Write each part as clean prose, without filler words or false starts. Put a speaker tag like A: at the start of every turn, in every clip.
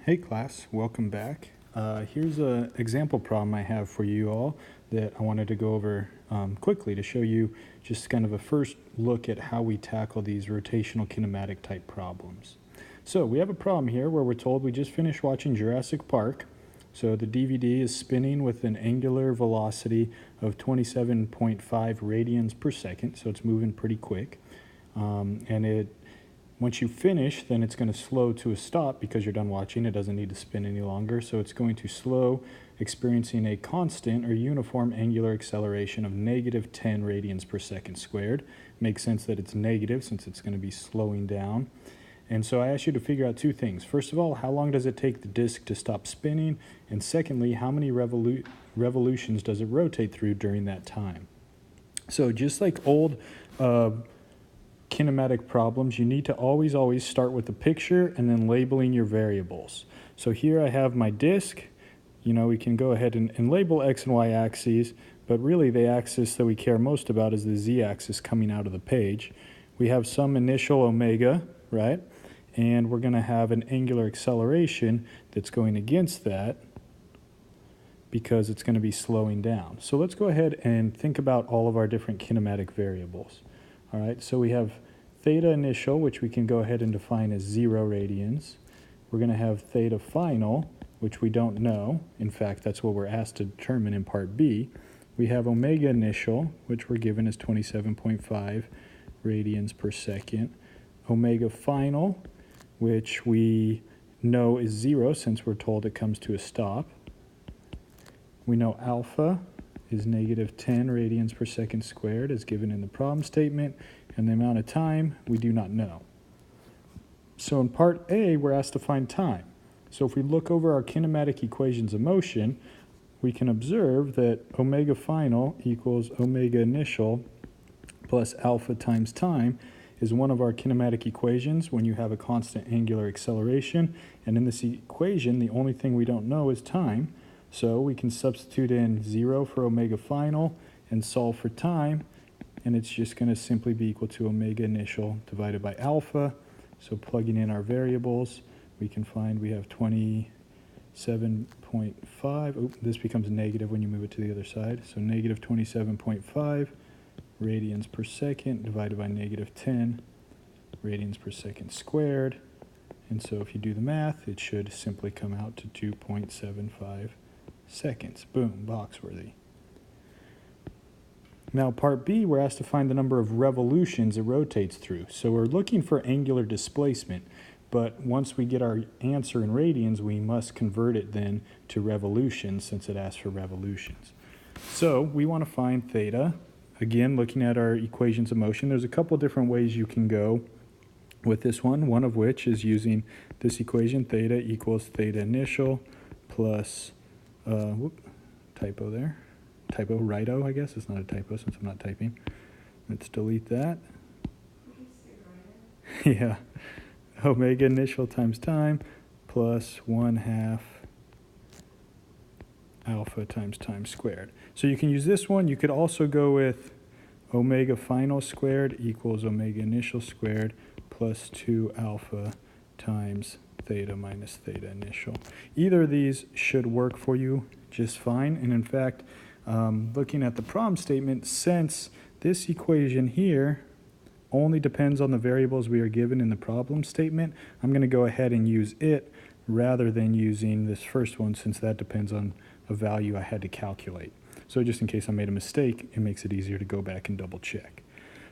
A: Hey class, welcome back. Here's an example problem I have for you all that I wanted to go over quickly to show you just kind of a first look at how we tackle these rotational kinematic type problems. So we have a problem here where we're told we just finished watching Jurassic Park. So the DVD is spinning with an angular velocity of 27.5 radians per second, so it's moving pretty quick. Once you finish, then it's going to slow to a stop because you're done watching. It doesn't need to spin any longer. So it's going to slow, experiencing a constant or uniform angular acceleration of negative 10 radians per second squared. Makes sense that it's negative since it's going to be slowing down. And so I asked you to figure out two things. First of all, how long does it take the disk to stop spinning? And secondly, how many revolutions does it rotate through during that time? So just like old kinematic problems, you need to always start with the picture and then labeling your variables. So here I have my disk. You know, we can go ahead and label x and y axes, but really the axis that we care most about is the z-axis coming out of the page. We have some initial omega, right? And we're going to have an angular acceleration that's going against that because it's going to be slowing down. So let's go ahead and think about all of our different kinematic variables. All right, so we have theta initial, which we can go ahead and define as 0 radians. We're going to have theta final, which we don't know. In fact, that's what we're asked to determine in part B. We have omega initial, which we're given as 27.5 radians per second. Omega final, which we know is 0 since we're told it comes to a stop. We know alpha is negative 10 radians per second squared as given in the problem statement, and the amount of time we do not know. So in part A, we're asked to find time. So if we look over our kinematic equations of motion, we can observe that omega final equals omega initial plus alpha times time is one of our kinematic equations when you have a constant angular acceleration. And in this equation, the only thing we don't know is time. So we can substitute in 0 for omega final and solve for time, and it's just going to simply be equal to omega initial divided by alpha. So plugging in our variables, we can find we have 27.5. This becomes negative when you move it to the other side. So negative 27.5 radians per second divided by negative 10 radians per second squared. And so if you do the math, it should simply come out to 2.75 seconds. Boom, box worthy. Now part B, we're asked to find the number of revolutions it rotates through. So we're looking for angular displacement, but once we get our answer in radians, we must convert it then to revolutions since it asks for revolutions. So we want to find theta. Again, looking at our equations of motion, there's a couple different ways you can go with this one of which is using this equation, theta equals theta initial plus typo there. Typo, righto, I guess. It's not a typo since I'm not typing. Let's delete that. Yeah. Omega initial times time plus 1/2 alpha times time squared. So you can use this one. You could also go with omega final squared equals omega initial squared plus 2 alpha times theta minus theta initial. Either of these should work for you just fine. And in fact, looking at the problem statement, since this equation here only depends on the variables we are given in the problem statement, I'm going to go ahead and use it rather than using this first one since that depends on a value I had to calculate. So just in case I made a mistake, it makes it easier to go back and double check.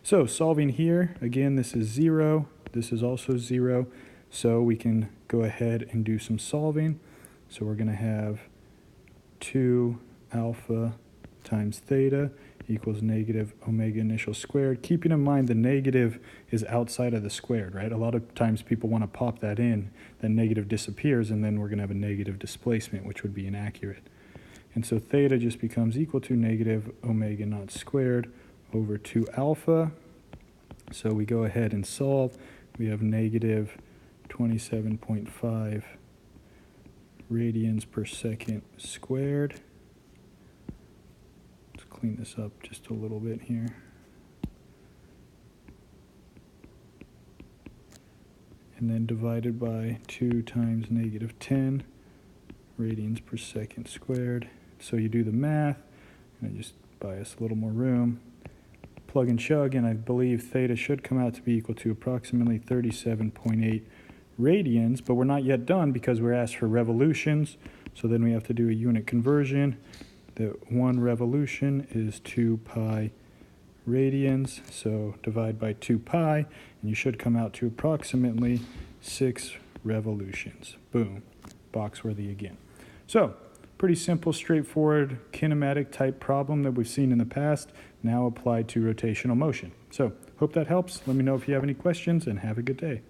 A: So solving here, again, this is 0. This is also 0. So we can go ahead and do some solving. So we're going to have 2 alpha times theta equals negative omega initial squared. Keeping in mind the negative is outside of the squared, right? A lot of times people want to pop that in, then negative disappears, and then we're going to have a negative displacement, which would be inaccurate. And so theta just becomes equal to negative omega naught squared over 2 alpha. So we go ahead and solve. We have negative 27.5 radians per second squared. Let's clean this up just a little bit here. and then divided by 2 times -10 radians per second squared. So you do the math, and I just buy us a little more room. Plug and chug, and I believe theta should come out to be equal to approximately 37.8 radians, but we're not yet done because we're asked for revolutions, so then we have to do a unit conversion. The 1 revolution is 2 pi radians, so divide by 2 pi, and you should come out to approximately 6 revolutions. Boom, box worthy again. So, pretty simple, straightforward kinematic type problem that we've seen in the past, now applied to rotational motion. So, hope that helps. Let me know if you have any questions, and have a good day.